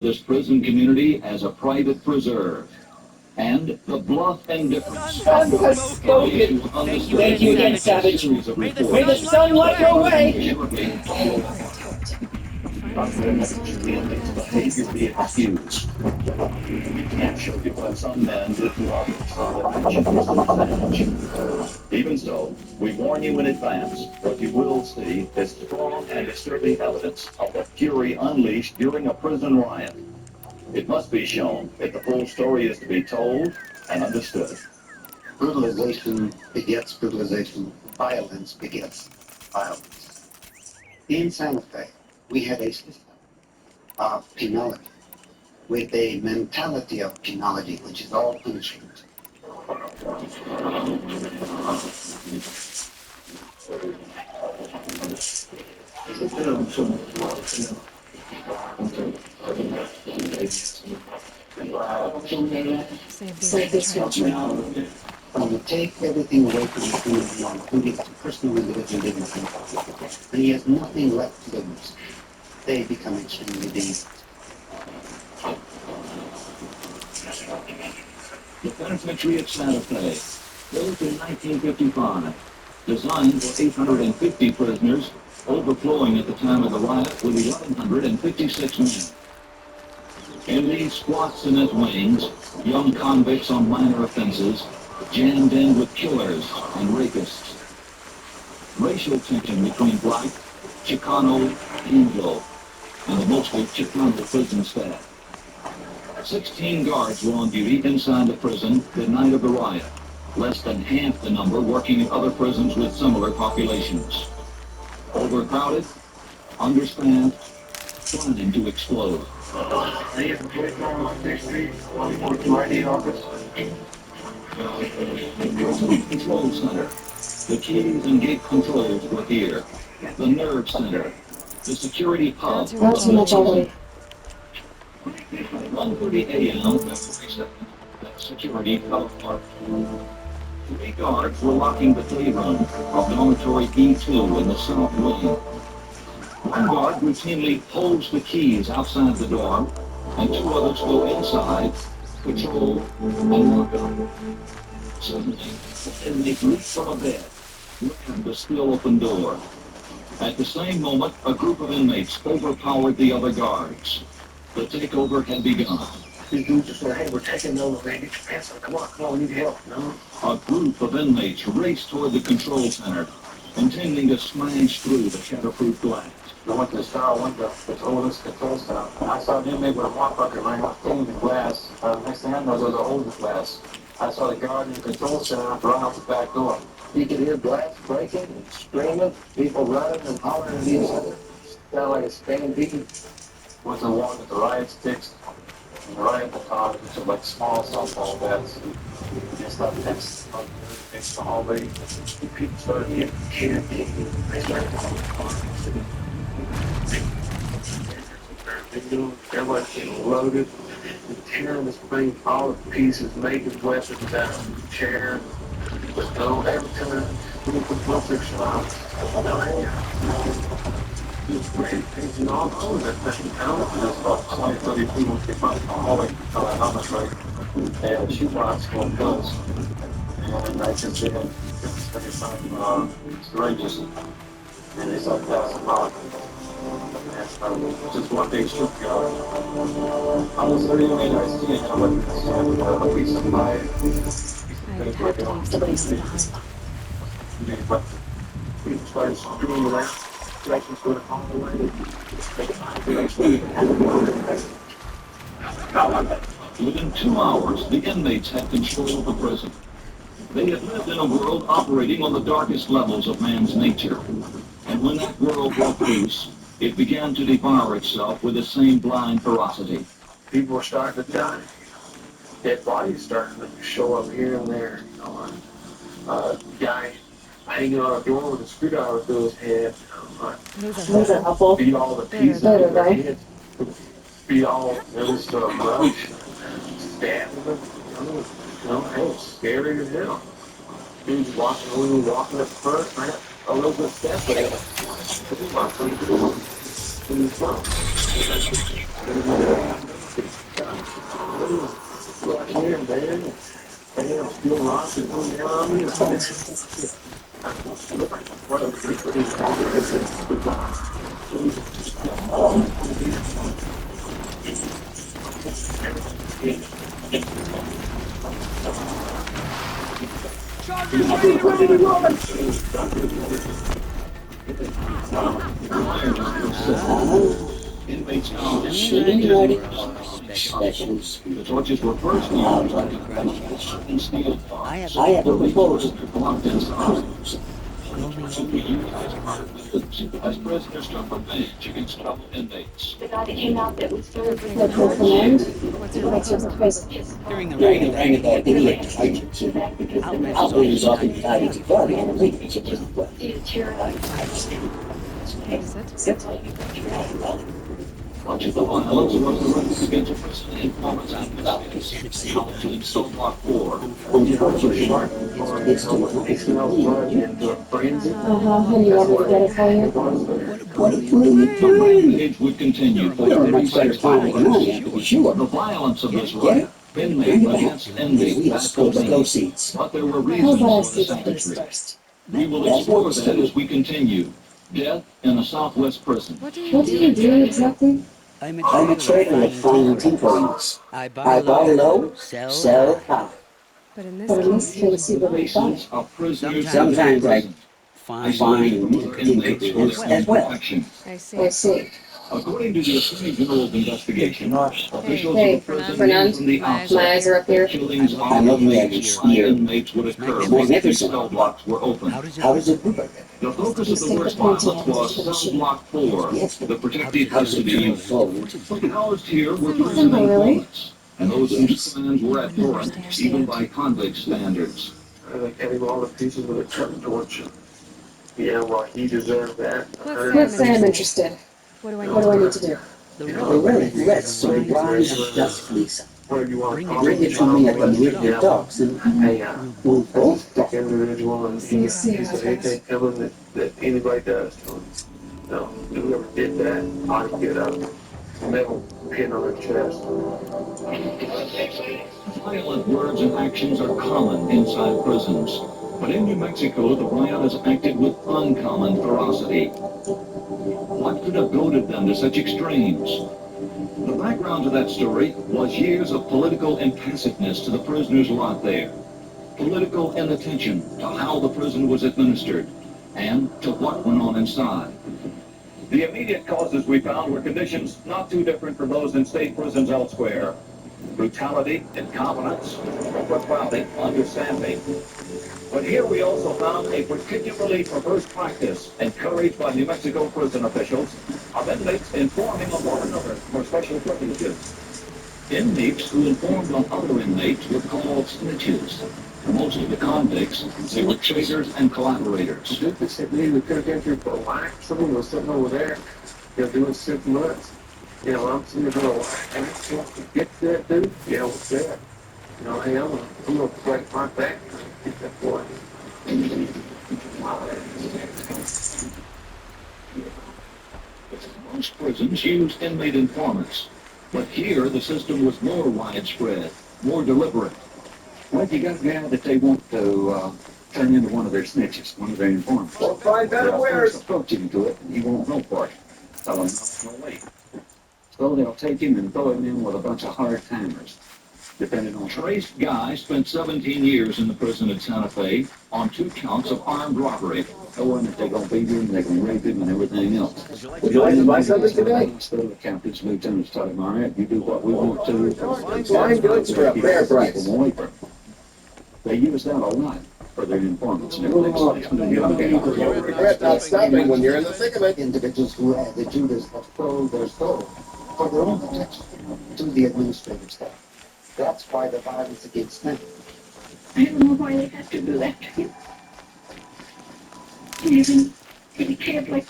this prison community as a private preserve. And the bluff indifference. Sun has spoken. Thank you again, Savage. May the sun light your way. Behavior be excused. We can't show you what some men did to others. Even so, we warn you in advance, what you will see is strong and disturbing evidence of the fury unleashed during a prison riot. It must be shown if the full story is to be told and understood. Brutalization begets brutalization. Violence begets violence. In Santa Fe, we had a system of penology with a mentality of penology, which is all punishment. Save this children. When you take everything away from the human being, including his personal individual dignity, and he has nothing left to lose, they become extremely dangerous. The penitentiary at Santa Fe, built in 1955, designed for 850 prisoners, overflowing at the time of the riot with 1,156 men. In these squat cement wings, young convicts on minor offenses jammed in with killers and rapists. Racial tension between black, Chicano, Anglo, and the mostly Chicano prison staff. 16 guards were on duty inside the prison the night of the riot, less than half the number working in other prisons with similar populations. Overcrowded, understaffed, planning to explode. Control center. The keys and gate controls were here. The nerve center. The security hub. Not too much already. 1:30 a.m. February 2nd, that security fell apart. 3 guards were locking the playroom of dormitory E2 in the south wing. One guard routinely holds the keys outside the door, and 2 others go inside, patrol, and lock up. Suddenly, an inmate leaped from a bed, rammed the still open door. At the same moment, a group of inmates overpowered the other guards. The takeover had begun. These dudes just said, hey, we're taking over, man. Get your pants on. Come on, we need help. No? A group of inmates raced toward the control center, intending to smash through the shatterproof glass. I went to the star window, the tallest control center. I saw an inmate with a mop bucket running off the glass. Next thing I know, there was a hole in the glass. I saw the guard in the control center run out the back door. You could hear glass breaking, screaming, people running and hollering at each other. Sounded like a stampede. Was the one with the riot sticks, and right at the top, which are like small softball bats. And stuff next to the hallway. People started getting scared. They started everybody's getting loaded, and tearing this thing all to pieces, making weapons out of the chair. But no, every time we put buffer shots, and all over that thing. I don't know if there's about 20, 30 people came out the hallway, how much, right? And shoebox full of guns. And I just did some syringes. And they started passing out. Just one big shipyard. I was 30 minutes, I see it, I went to see a piece of my. But we started screwing around. Within 2 hours, the inmates had control of the prison. They had lived in a world operating on the darkest levels of man's nature. And when that world broke loose, it began to devour itself with the same blind ferocity. People were starting to die. Dead bodies starting to show up here and there. Guy hanging on a door with a screwdriver through his head. Those are helpful. Beat all the pieces of their head. Beat all those brush. Stab them. It was scary as hell. Dudes walking up first, man. A little bit step, but it was dead. And I'm still rocking, you know what I mean? Inmates now Shooting ready. specials. The torches were first used to crush and steel bars. I have a proposal. Blocked inside. Should be used as part of methods as prisoners to revenge against fellow inmates. The guy that came out that was very good for command. What's your prison? During the reign of that idiot fight, outlanders often divided to body and leaders. Much of the violence was directed against prison informants and investigators. In Cell Block 4, And you want me to get it for you? What a fool. the rampage would continue for You're a much better 36 fighter than I hours. am, to be sure. The violence of this Get it? riot been made against inmates We back supposed to go home. seats. But there were How reasons about I for the see this savagery. first? We will explore that as we continue. Death in a Southwest prison. What do you do exactly? I'm a trader of fine tinkerings. I buy low, sell high. But in this case, you really buy. Faces of prisoners Sometimes I find tinkerings as well. protection. I see. According to the Attorney General's investigation, officials Hey, of the prison knew Fernand, from the my outset eyes are up here. killings I'm on looking at inmates you by here. inmates would occur It's once these magnificent. cell blocks were open. How does it work? The focus Just of the take worst the point violence to was the Cell Block 4, Yes, the protective how does custody it unit. flow? Housed here were prison Simple, really. informants, and those whose commands were abhorrent, even by convict standards. I think getting all the pieces of the truck torch. Yeah, well, he deserved that. Let's say I'm interested. What do I need to do? The relic rests on the bronze of dust fleece. Where you want to talk Bring it to me at the Meridian Docks and Hey, we'll both talk. individual and he said anything coming that anybody does to him. No, whoever did that, I'd get a metal pin on their chest. Violent words and actions are common inside prisons, but in New Mexico, the plan is acted with uncommon ferocity. What could have goaded them to such extremes? The background to that story was years of political impassiveness to the prisoners' lot there. Political inattention to how the prison was administered and to what went on inside. The immediate causes we found were conditions not too different from those in state prisons elsewhere. Brutality, incompetence, overcrowding, understanding. But here we also found a particularly perverse practice encouraged by New Mexico prison officials of inmates informing on one another for special privileges. Inmates who informed on other inmates were called snitches. For most of the convicts, they were traitors and collaborators. They said, man, we could have got here for a whack. Someone was sitting over there, doing 6 months. I'm sitting there going, and I can't get that dude. What's that? Hey, I'm gonna break my back and get that boy. Most prisons used inmate informants, but here the system was more widespread, more deliberate. Well, you got now that they want to turn into one of their snitches, one of their informants. Well, find better wares. Approach him to it, and he won't know for it. Tell him no way. So they'll take him and throw him in with a bunch of hard timers, depending on. Trace Guy spent 17 years in the prison at Santa Fe on 2 counts of armed robbery. Knowing that they're going to beat him, they're going to rape him, and everything else. Would you like to buy something today? So the captain's lieutenants tell him, all right, you do what we want to. Fine goods for a fair price. They use that a lot for their informants and everything. You'll regret not stopping when you're in the thick of it. Individuals who had the Judas have sold their soul for their own protection to the administrative staff. That's why the violence against them. I don't know why they have to do that to you. You even take care of like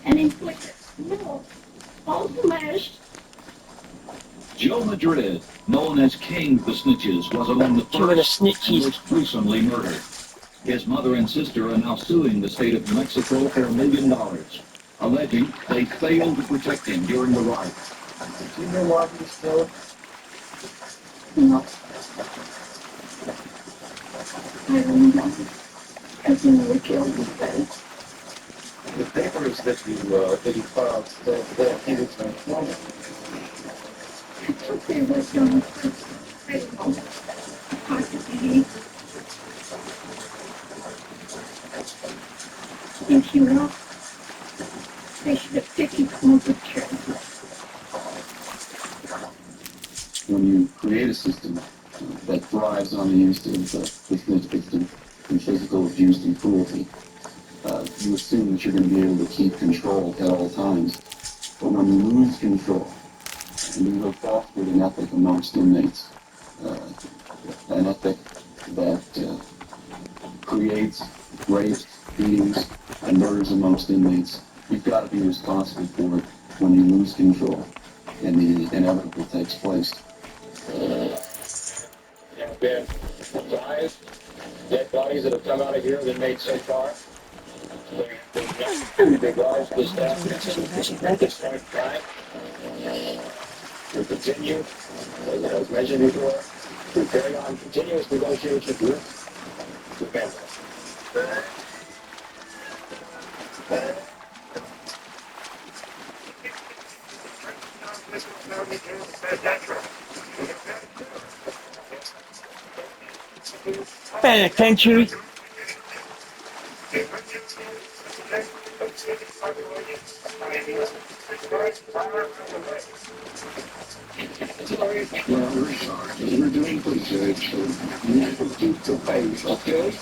and inflict it. No. All the last. Joe Madrid, known as King of the Snitches, was among the first and most gruesomely murdered. His mother and sister are now suing the state of New Mexico for $1 million, alleging they failed to protect him during the riot. You know what, still? No. I don't know. Because you never killed me, but The papers that you filed that he was an informant. it's okay with them. I don't know. Talk to me. If you will, they should have taken home with care. When you create a system that thrives on the use of instant and physical abuse and cruelty, you assume that you're going to be able to keep control at all times. But when you lose control, and you go forward an ethic amongst inmates, an ethic that creates rapes, beatings, and murders amongst inmates, you've got to be responsible for it when you lose control and the inevitable takes place. There have been 5 dead bodies that have come out of here that made so far. The big lives of the staff at this point in time. We continue, as I was mentioned before, to carry on continuous negotiations with the family. Penitentiary. Well, Richard, you're doing pretty good, so you have to keep the pace, okay?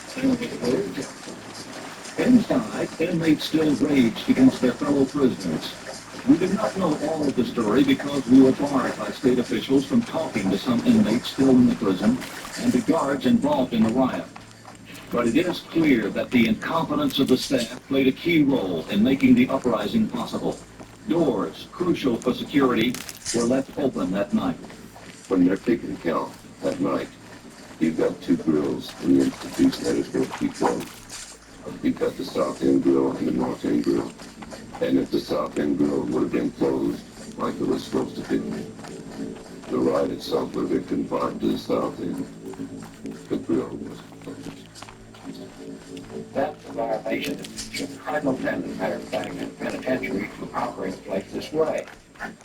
Inside, inmates still raged against their fellow prisoners. We did not know all of the story because we were barred by state officials from talking to some inmates still in the prison and to guards involved in the riot. But it is clear that the incompetence of the staff played a key role in making the uprising possible. Doors, crucial for security, were left open that night. When they're taking count at night, you've got 2 grills in the institution that is going to keep going. You've got the south end grill and the north end grill. And if the south end grill would have been closed like it was supposed to be, the ride itself would have been confined to the south end. The grill was closed. That's a violation of the cardinal tenet, matter of fact, in penitentiary to operate a place this way.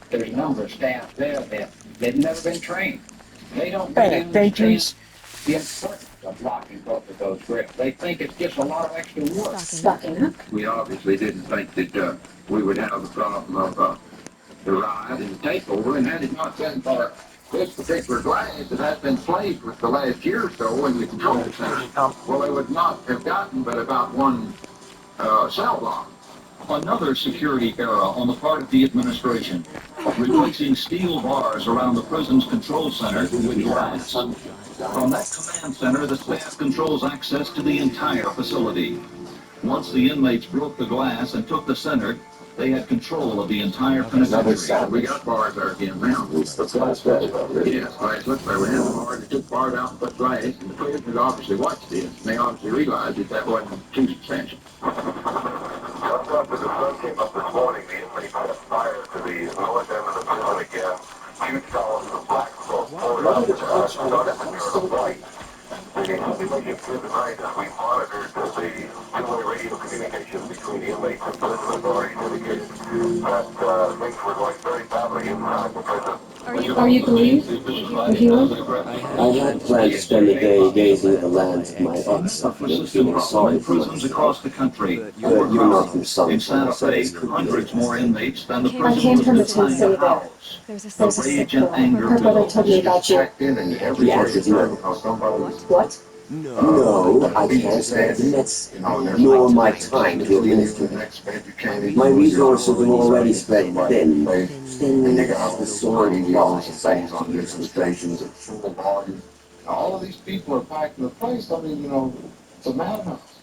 There's a number of staff there that they've never been trained. They don't really understand the importance of locking both of those grills. They think it's just a lot of extra work. Stocking up. We obviously didn't think that we would have the problem of the ride and the takeover, and had it not been for this particular glass that has been placed with the last year or so in the control center, well, they would not have gotten but about 1 cell block. Another security error on the part of the administration, replacing steel bars around the prison's control center with glass. From that command center, the staff controls access to the entire facility. Once the inmates broke the glass and took the center, they had control of the entire penitentiary. We got bars there again now. Yes, right. It looks like we had the bars. They took bars out and put glass, and the prisoners obviously watched this, and they obviously realized that wasn't too substantial. Just after the sun came up this morning, the inmates set fire to the north end of the prison again. Huge columns of black smoke poured out started to turn white. The inmates through the night as we monitored the two-way radio communication between the inmates and prison authorities indicated that things were going very badly inside the prison. Are you going? Are you? I had planned to spend the day gazing at the lands of my ex and feeling sorry for prisons across the country. but you're not from some In Santa Fe, place. hundreds more inmates than the I prison came was from the designed tent city to there. house. There's a The sick rage and boy. anger Her brother built. told me about you. Yes, it's no. What? No, I can't admit, nor my time to administer it. My resources have already spread thin. Thin as the sword of law society. All of these people are packed in the place. I mean, it's a madhouse.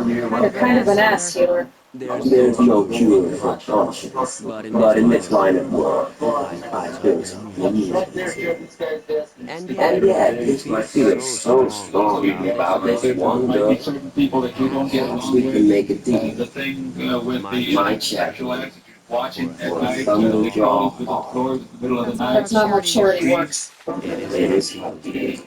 You're kind of an ass, Healer. There's no cure for conscience, but in this line of work, I feel some ease. And yet, if you feel so strongly about this wonder, Certain people that you don't get perhaps along we with. can make a deal. The thing with the My check. sexual attitude watching at For night, some they job. close with the doors in the middle of the night. That's not how charity works. It is today.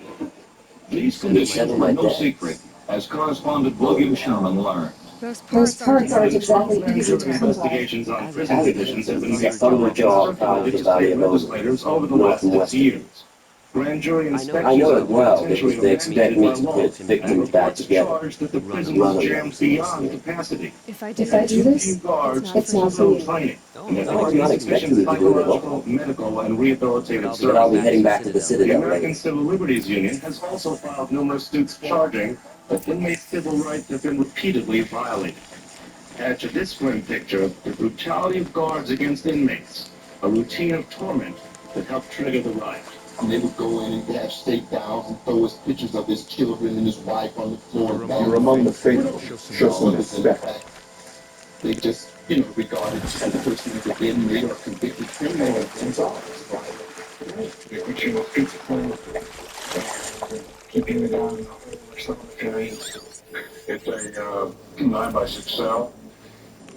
These conditions were no secret, as correspondent William Sherman learned. Those parts aren't exactly easy to come by. Investigations on As prison conditions have been a thunder jaw found in the valley of legislators over the north last and 6 west. years. Grand jury I inspections know it of well penitentiary because they expect me to put victims back together. charge that the prison Run was away. jammed beyond capacity. If I do this, Guards, it's not for you. training. And No, I'm not expecting you to do it at all. medical, and rehabilitative But I'll be services. heading back to the The Citadel American later. Civil Liberties Union has also filed numerous suits charging that inmates' civil rights have been repeatedly violated. Add to this grim picture the brutality of guards against inmates, a routine of torment that helped trigger the riot. And they would go in and have shakedowns and throw us pictures of his children and his wife on the floor. You're among the faithful. Show some respect. They just, regarded as a person as an inmate or convicted criminal and They put you in a pizza corner, keeping you down for some period. It's a 9x6 cell,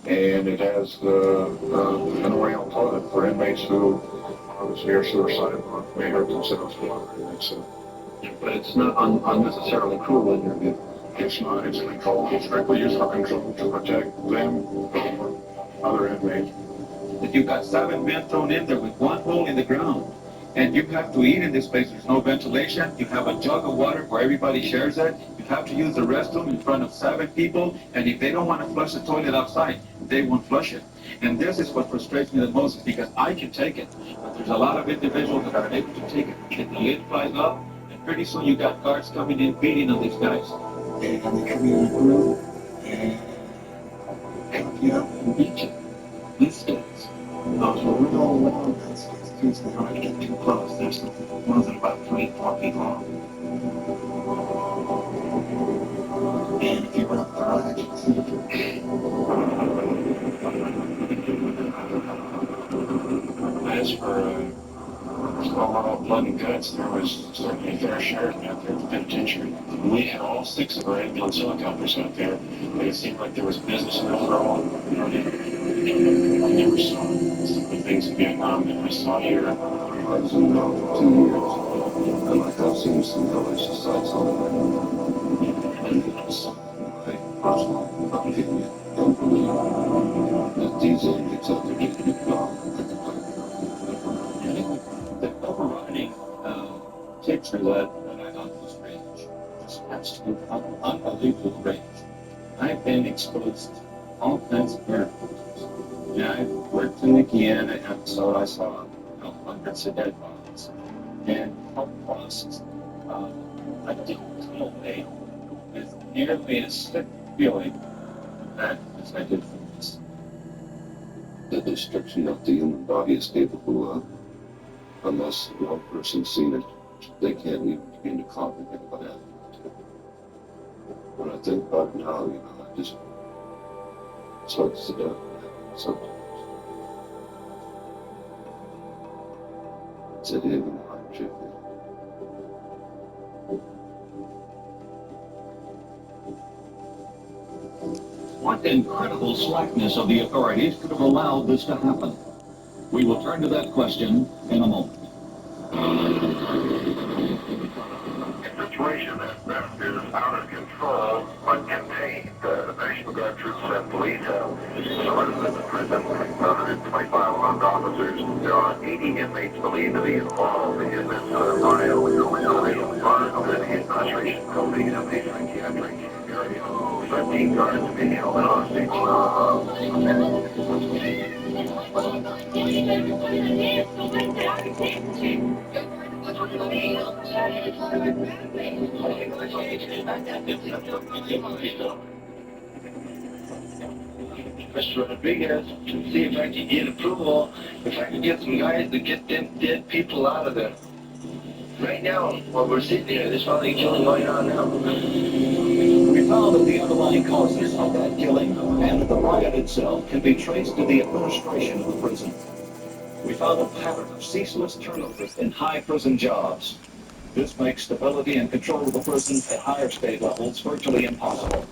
and it has an oriental toilet for inmates who obviously are suicidal or may hurt themselves. But it's not unnecessarily cruel in your view. It's not. It's control. It's strictly used for control to protect them or other inmates. That you've got 7 men thrown in there with 1 hole in the ground. And you have to eat in this place. There's no ventilation. You have a jug of water where everybody shares it. You have to use the restroom in front of 7 people. And if they don't want to flush the toilet outside, they won't flush it. And this is what frustrates me the most, is because I can take it. But there's a lot of individuals that are able to take it. And the lid flies up, and pretty soon you got guards coming in beating on these guys. And they come in the room and help you up and beat you. These days, those are real long incidents. Kids don't want to get too close. There's some ones that are about 3-4 feet long. And if you run up the ledge, as for overall blood and guts, there was certainly a fair share of that there at the penitentiary. We had all 6 of our ambulance helicopters out there, and it seemed like there was business enough for all. I never saw some of the things in Vietnam that I saw here. I was in the army for 2 years, and I've seen some hellish sights on it. My personal opinion, don't believe that these inmates out there get it wrong. The overriding picture that I got was rage. Just absolute unbelievable rage. I've been exposed to all kinds of miracles. Yeah, I worked in the Guyana, and so I saw hundreds of dead bodies. And health process, I didn't feel pain with nearly as sick feeling that as I did from this. The destruction of the human body is capable of, unless one person's seen it, they can't even begin to comprehend what happened. When I think about it now, I just, it's hard to sit down sometimes. It's a heavy hardship. What incredible slackness of the authorities could have allowed this to happen? We will turn to that question in a moment. A situation that is out of control but contained. The National Guard troops and police have surrounded the prison, 125 armed officers. There are 80 inmates believed to be involved in this violent incarceration facility in the psychiatric area. 13 guards have been held hostage. Mr. Rodriguez, to see if I can get approval, if I can get some guys to get them dead people out of there. Right now, while we're sitting here, there's probably a killing going on now. We found that the underlying causes of that killing and the riot itself can be traced to the administration of the prison. We found a pattern of ceaseless turnover in high prison jobs. This makes stability and control of the prison at higher state levels virtually impossible.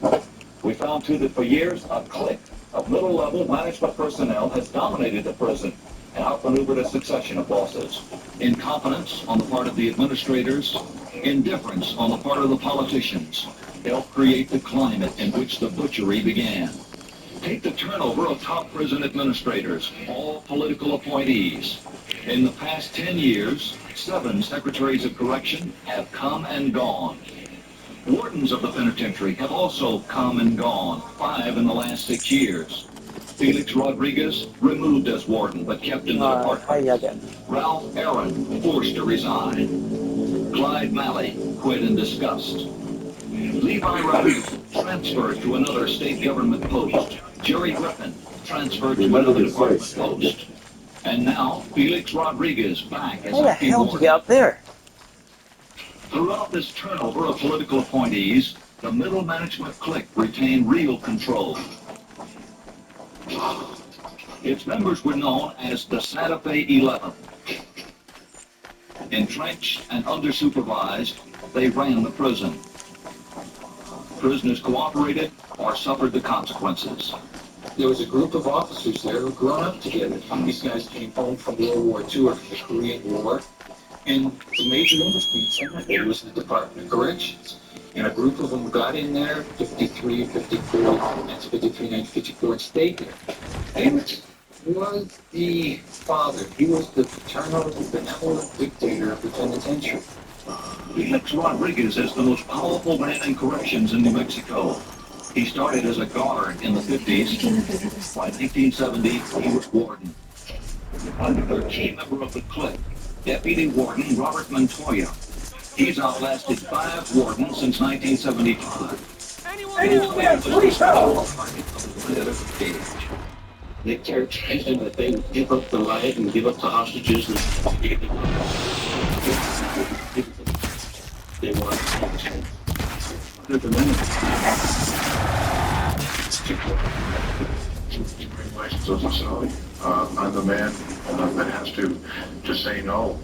We found, too, that for years, a clique of middle-level management personnel has dominated the prison and outmaneuvered a succession of bosses. Incompetence on the part of the administrators, indifference on the part of the politicians, helped create the climate in which the butchery began. Take the turnover of top prison administrators, all political appointees. In the past 10 years, 7 secretaries of correction have come and gone. Wardens of the penitentiary have also come and gone, 5 in the last 6 years. Felix Rodriguez, removed as warden, but kept in the department. Ralph Aaron, forced to resign. Clyde Malley, quit in disgust. Levi Rabu, transferred to another state government post. Jerry Griffin, transferred to another department post. And now, Felix Rodriguez back as acting warden. Get up there? Throughout this turnover of political appointees, the middle management clique retained real control. Its members were known as the Santa Fe 11. Entrenched and under-supervised, they ran the prison. Prisoners cooperated or suffered the consequences. There was a group of officers there who grew up together. These guys came home from World War II or from the Korean War. And the major industry was the Department of Corrections. And a group of them got in there, 53, 54, 53, 54, and stayed there. Amos was the father. He was the paternal, benevolent dictator of the penitentiary. Felix Rodriguez is the most powerful man in corrections in New Mexico. He started as a guard in the 50s. By 1970, he was warden. Another key member of the clique, Deputy Warden Robert Montoya. He's outlasted 5 wardens since 1975. Anyone please help! They carried that they would give up the riot and give up the hostages. They want I'm the man that has to say no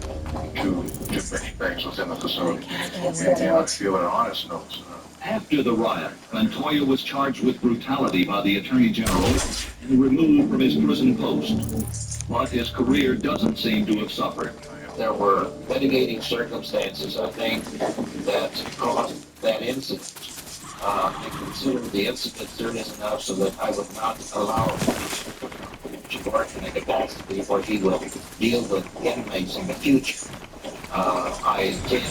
to many things within the facility. And I feel an honest note. After the riot, Montoya was charged with brutality by the Attorney General and removed from his prison post. But his career doesn't seem to have suffered. There were mitigating circumstances, I think, that caused that incident. I consider the incident serious enough so that I would not allow him to work in a capacity where he will deal with inmates in the future. I intend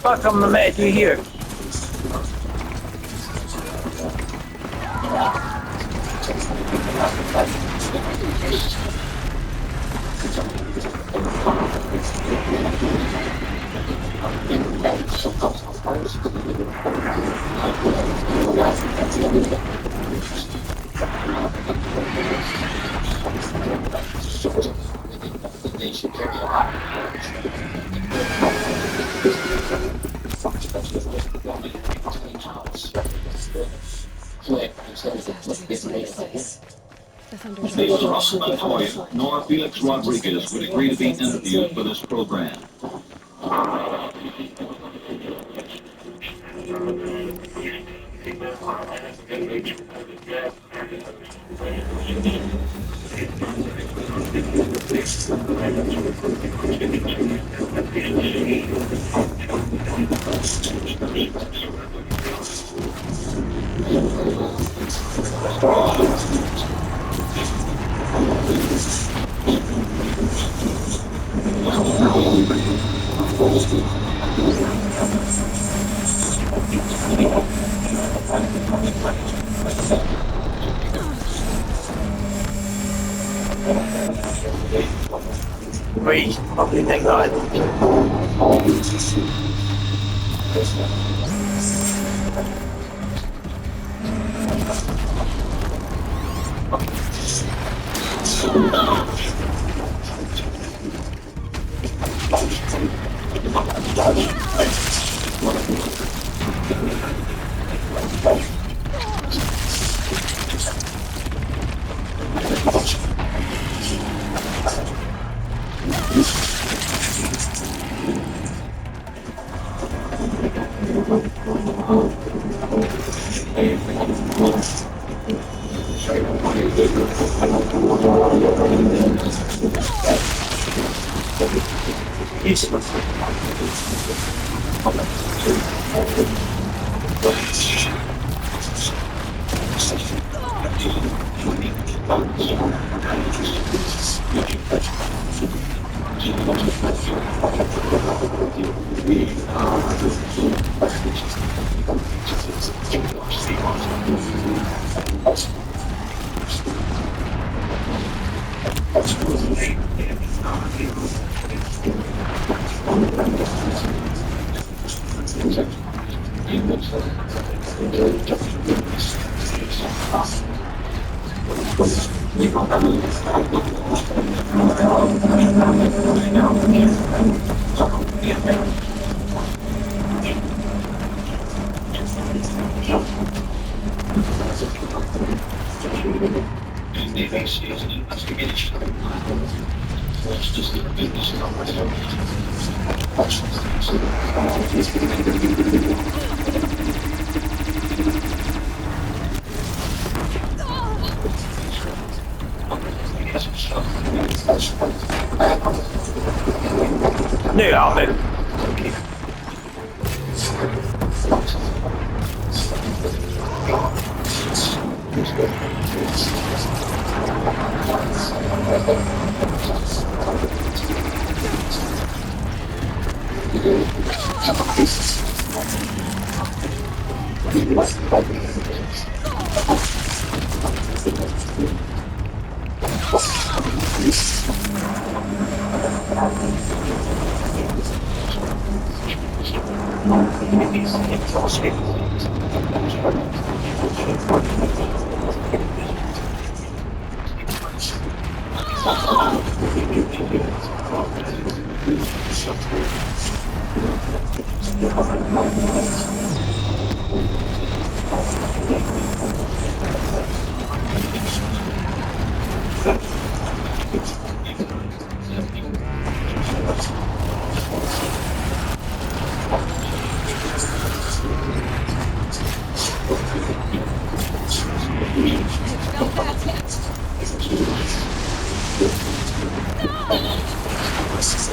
How come the met you here? Neither Robert Montoya nor Felix Rodriguez would agree to be interviewed for this program. Wait, probably thank God. Nu ja, nu.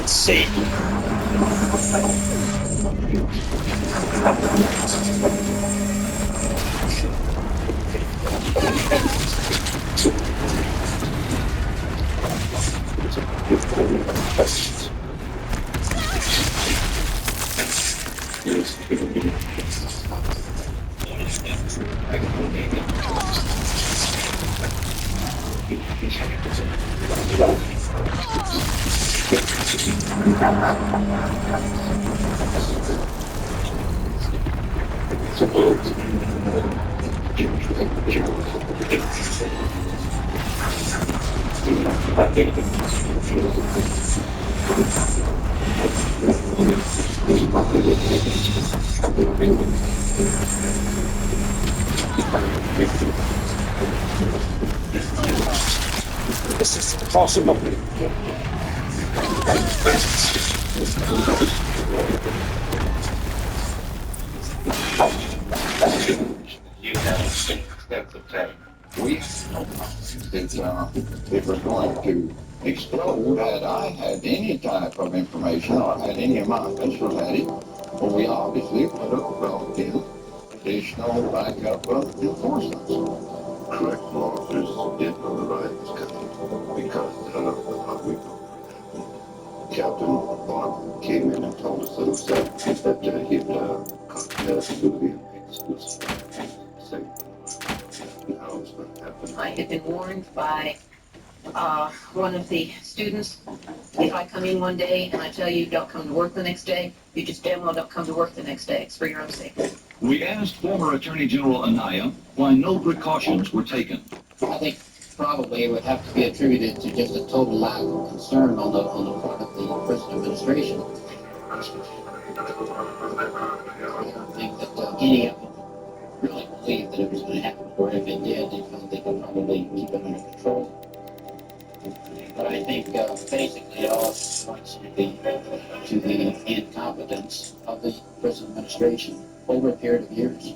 Let's see. This is possible. You have extensive tank. It was going to explode had I had any type of information or had any of my officials had it. Well, we obviously would have brought in additional backup of enforcements. Correct, law officers did know the riot was coming because Captain Bond came in and told us that it was that he had had a civilian exclusive. How it's going to happen. I had been warned by one of the students, if I come in one day and I tell you don't come to work the next day, you just damn well don't come to work the next day. It's for your own safety. We asked former Attorney General Anaya why no precautions were taken. I think probably it would have to be attributed to just a total lack of concern on the part of the prison administration. I don't think that any of them really believed that it was going to happen, or if it did, they felt they could probably keep it under control. But I think basically it all points to the incompetence of the prison administration over a period of years.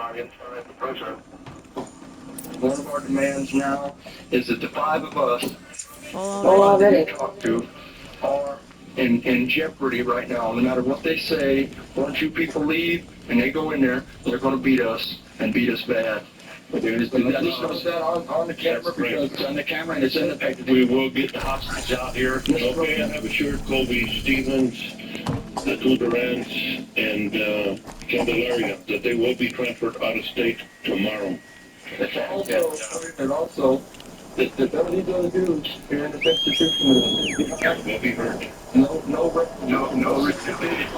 on inside the prison. One of our demands now is that the 5 of us Well, that you already. talk to are in jeopardy right now. No matter what they say, once you people leave and they go in there, they're going to beat us and beat us bad. But they're just going to discuss that on the camera because it's on the camera and it's in the paper. We will get the hostages out here. Okay, I have assured Colby Stevens, the two Durants, and Candelaria that they will be transferred out of state tomorrow. And also that what he's going to do here in this institution is Will be heard. no retribution.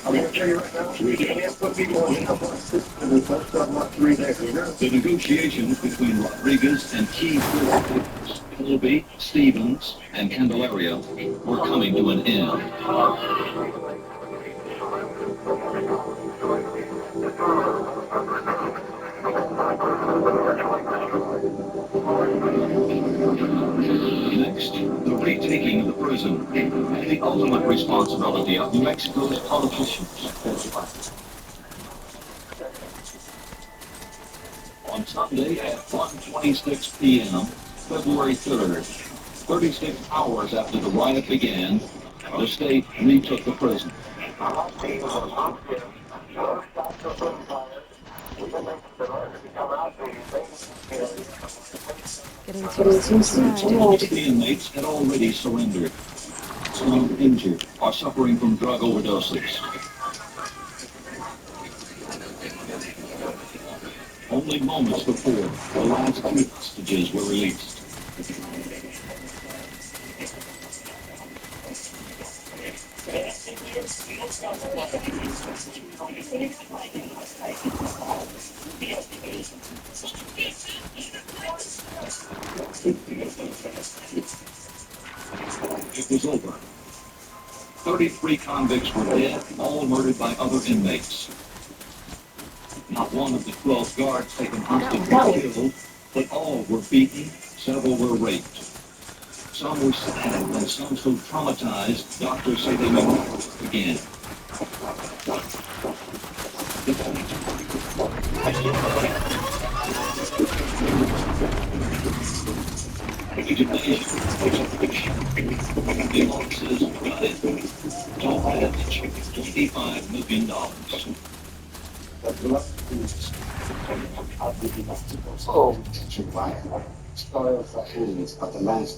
I'm going to tell you right now, we can't put people in the system and most of them 3 days. The negotiations between Rodriguez and key figures, Colby, Stevens, and Candelaria, were coming to an end. Next, the retaking of the prison, the ultimate responsibility of New Mexico's politicians. On Sunday at 1:26 p.m., February 3rd, 36 hours after the riot began, the state retook the prison. Getting too tired. The inmates had already surrendered. Some injured or suffering from drug overdoses. Only moments before, the last few hostages were released. It was over. 33 convicts were dead, all murdered by other inmates. Not one of the 12 guards taken hostage was killed, but all were beaten, several were raped. Some were stabbed, and some so traumatized, doctors say they may never work again. The officers got it. Don't manage $25 million. Of the last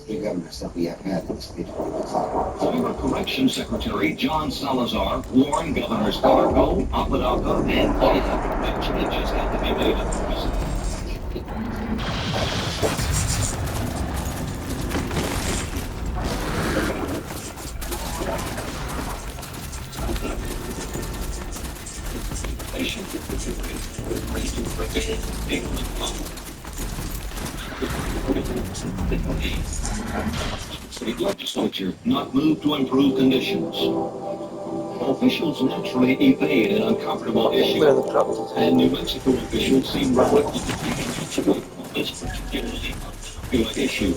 3 governors that we have had in this state. Former Corrections Secretary John Salazar warned Governors Cargo, Apodaca, and Kiev that changes had to be made at the prison. State legislature not moved to improve conditions. Officials naturally evade an uncomfortable issue, and New Mexico officials seem reluctant to concentrate on this particularly unpopular issue.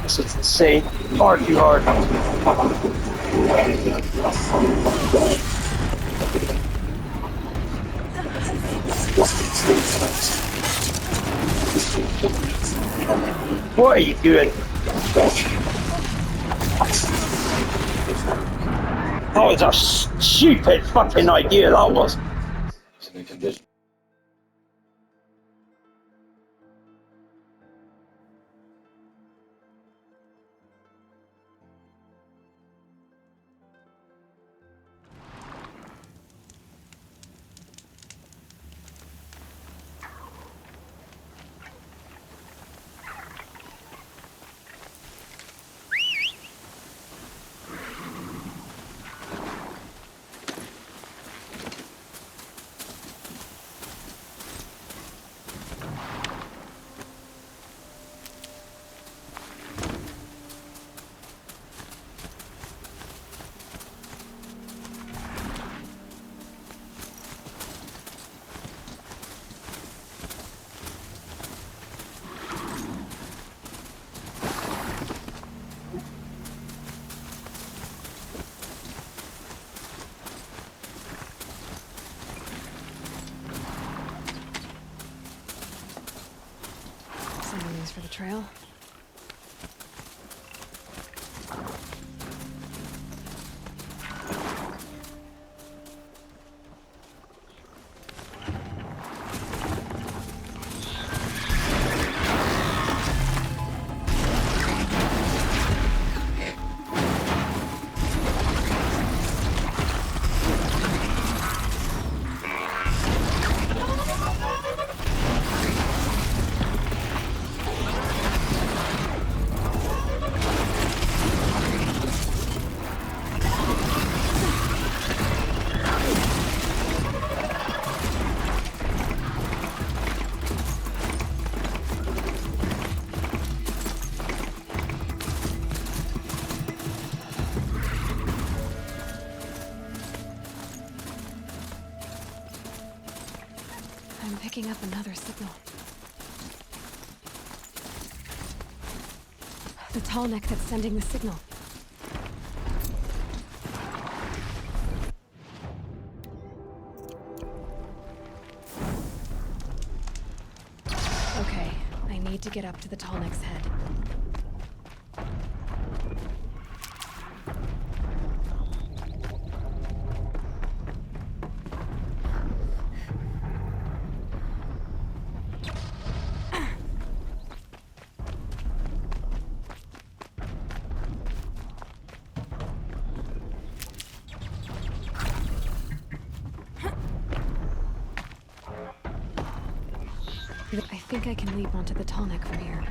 This is insane. Far too hard. What are you doing? That was a stupid fucking idea, that was. For the trail. Picking up another signal. The tall neck that's sending the signal. Okay, I need to get up to the tall neck's head. I think I can leap onto the tall neck from here.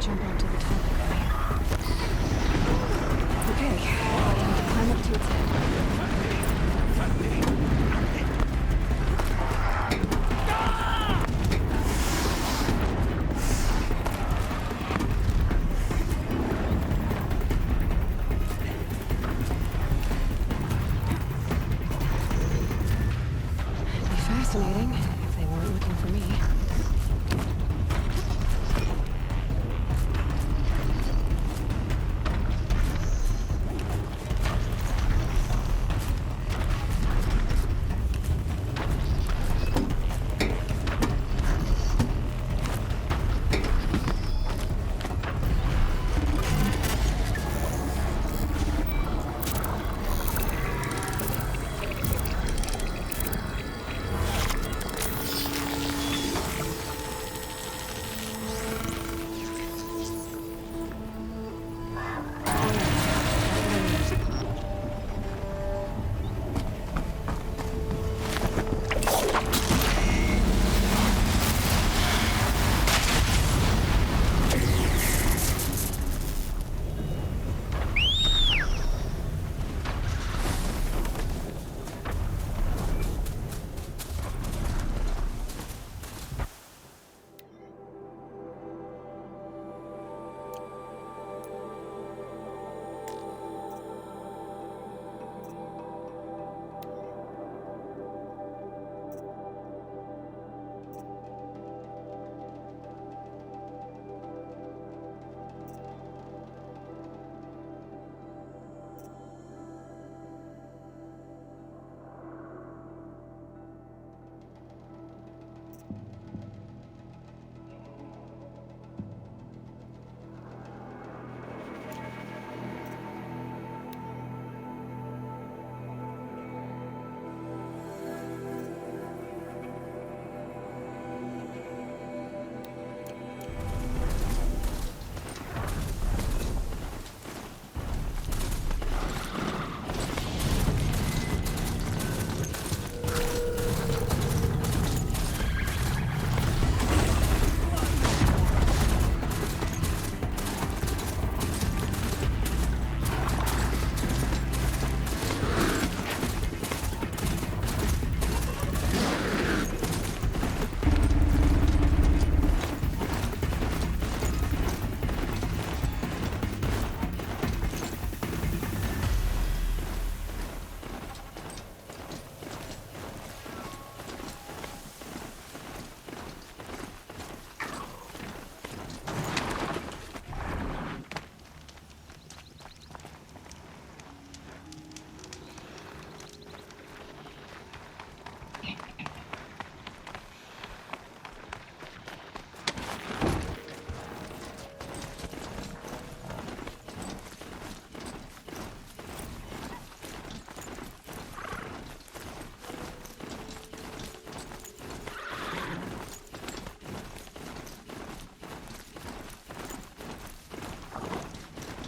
jump onto the tonic, right? Okay, I need to climb up to its head. It'd be fascinating if they weren't looking for me.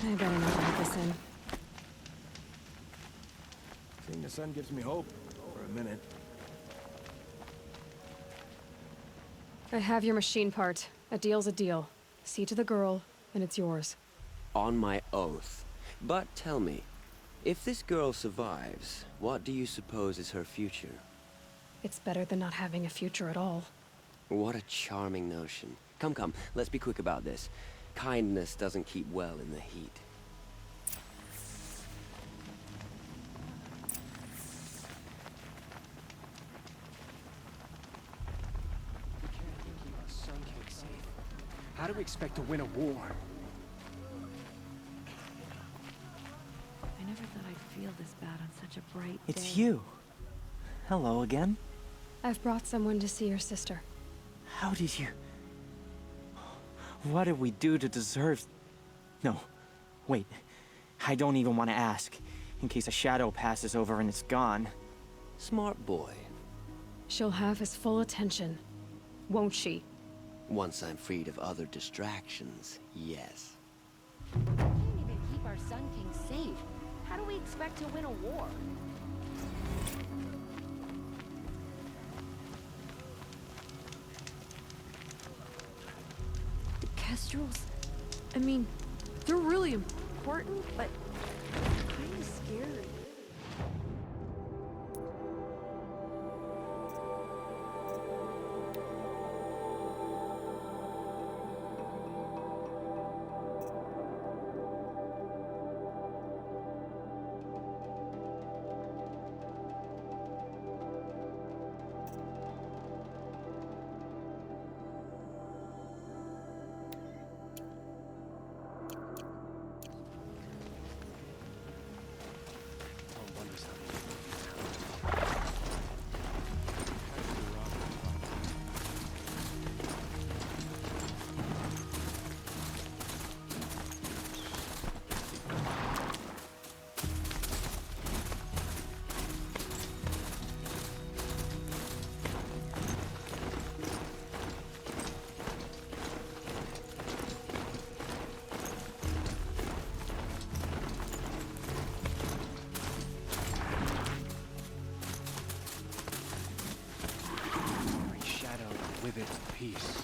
I better not let this in. Seeing the sun gives me hope, for a minute. I have your machine part. A deal's a deal. See to the girl, and it's yours. On my oath. But tell me, if this girl survives, what do you suppose is her future? It's better than not having a future at all. What a charming notion. Come, come, let's be quick about this. Kindness doesn't keep well in the heat. We can't even keep our sun cake safe. How do we expect to win a war? I never thought I'd feel this bad on such a bright day. It's you. Hello again. I've brought someone to see your sister. How did you... What did we do to deserve... No. Wait. I don't even want to ask. In case a shadow passes over and it's gone. Smart boy. She'll have his full attention. Won't she? Once I'm freed of other distractions, yes. We can't even keep our Sun King safe. How do we expect to win a war? The Kestrels? I mean, they're really important, but kind of scary. With its peace.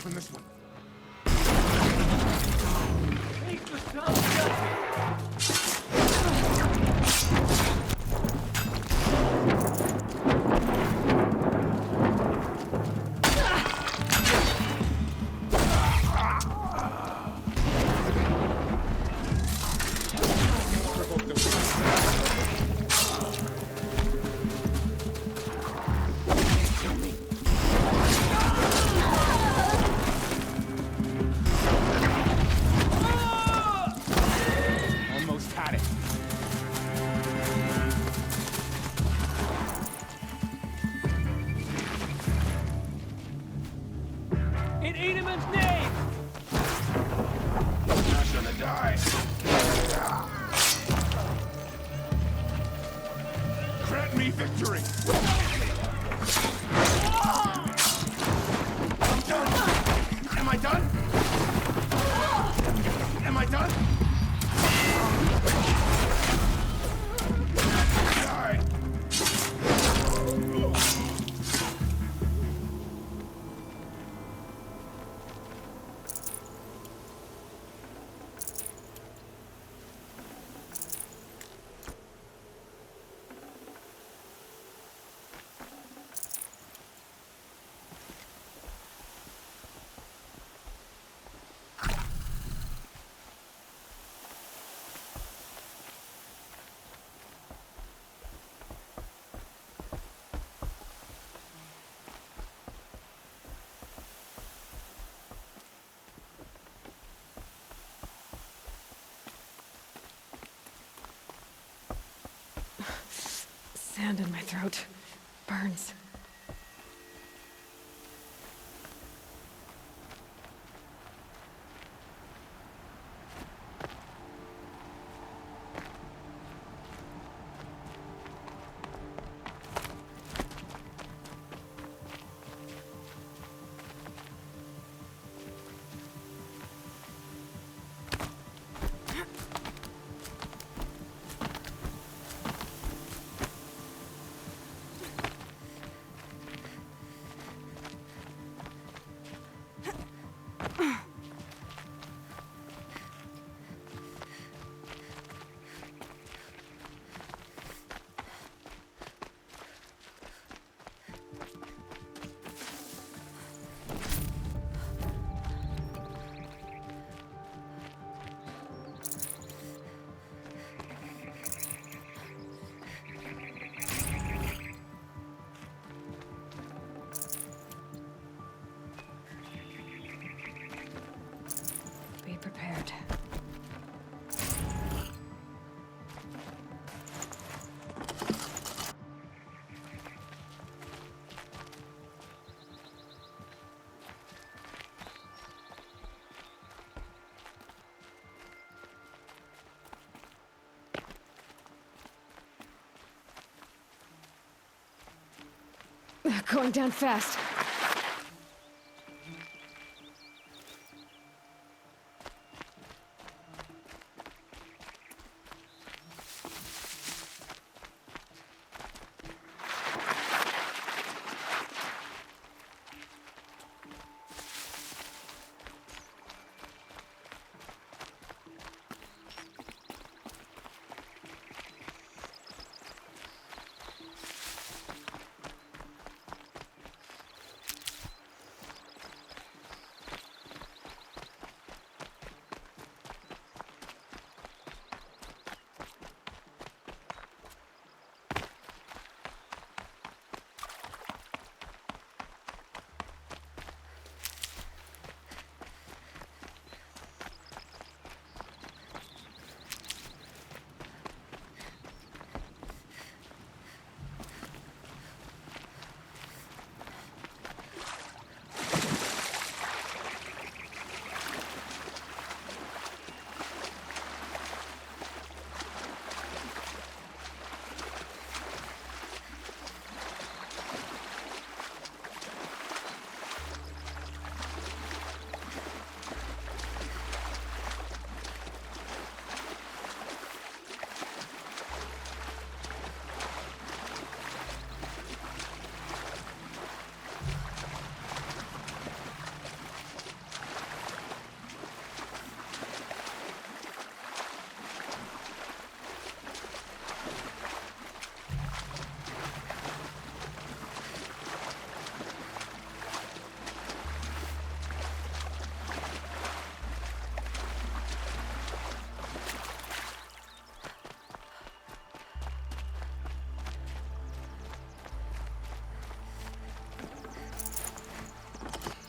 From this one. Almost had it. In Edelman's name! Not gonna die. Grant me victory. I'm done. Am I done? Am I done? Die. Sand in my throat. Burns. Going down fast.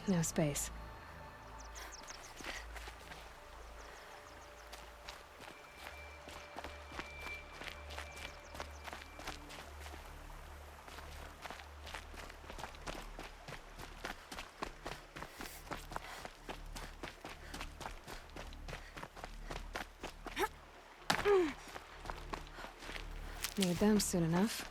No space. Need them soon enough.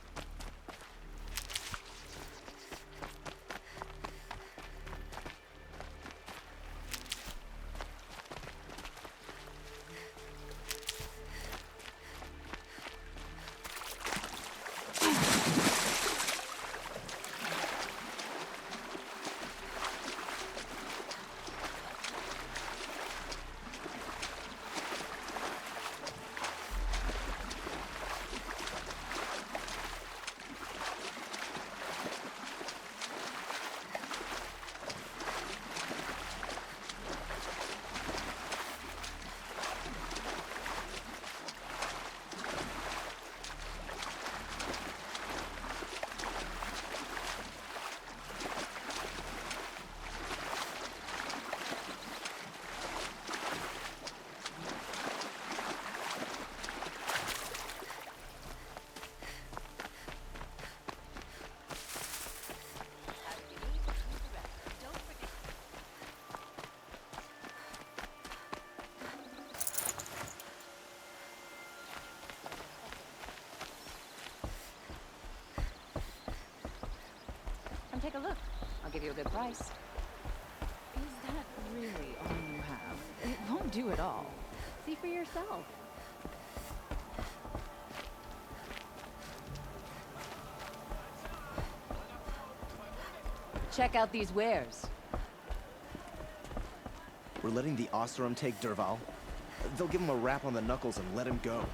Come take a look. I'll give you a good price. Is that really all you have? It won't do it all. See for yourself. Check out these wares. We're letting the Oseram take Derval? They'll give him a rap on the knuckles and let him go.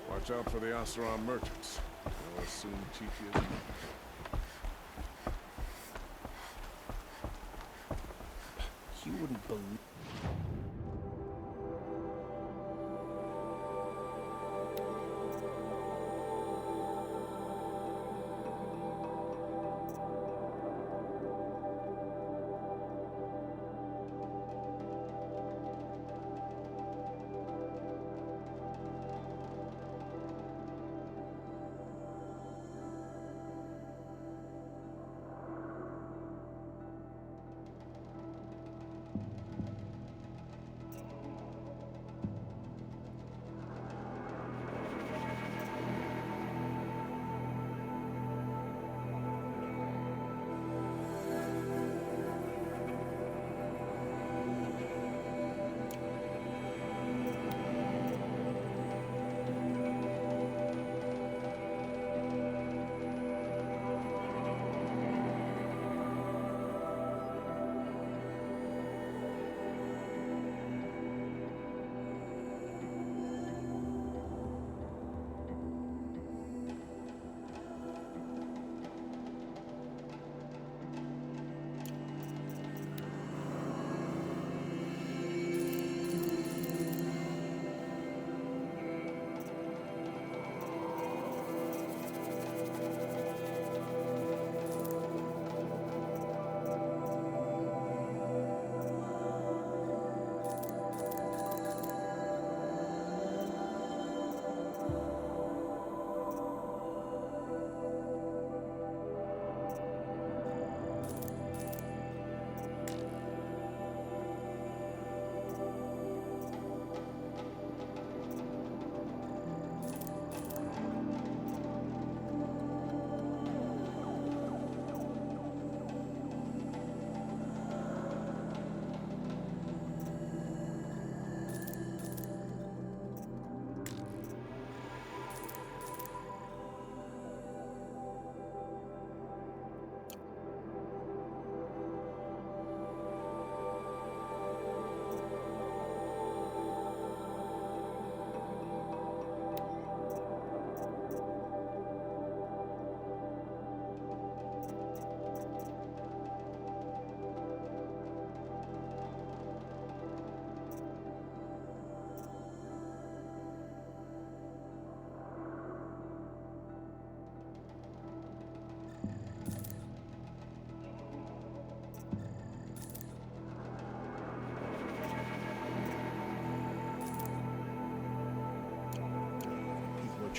Watch out for the Oseram merchants. They'll assume teach you. You wouldn't believe...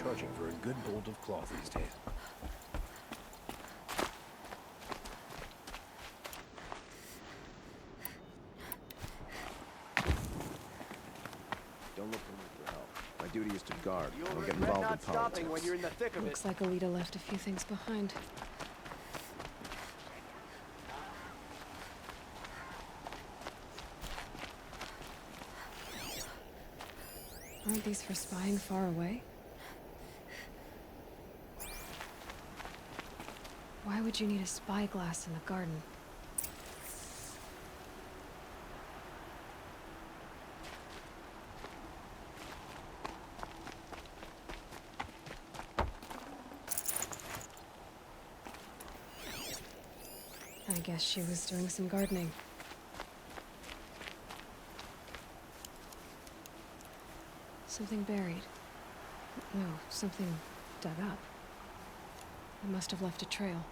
charging for a good bolt of cloth these days. Don't look to me for help. My duty is to guard. I You'll don't get regret involved in not stopping politics. when you're in the thick of it. Looks like Alita left a few things behind. Aren't these for spying far away? Why would you need a spyglass in the garden? I guess she was doing some gardening. Something buried. No, something dug up. It must have left a trail.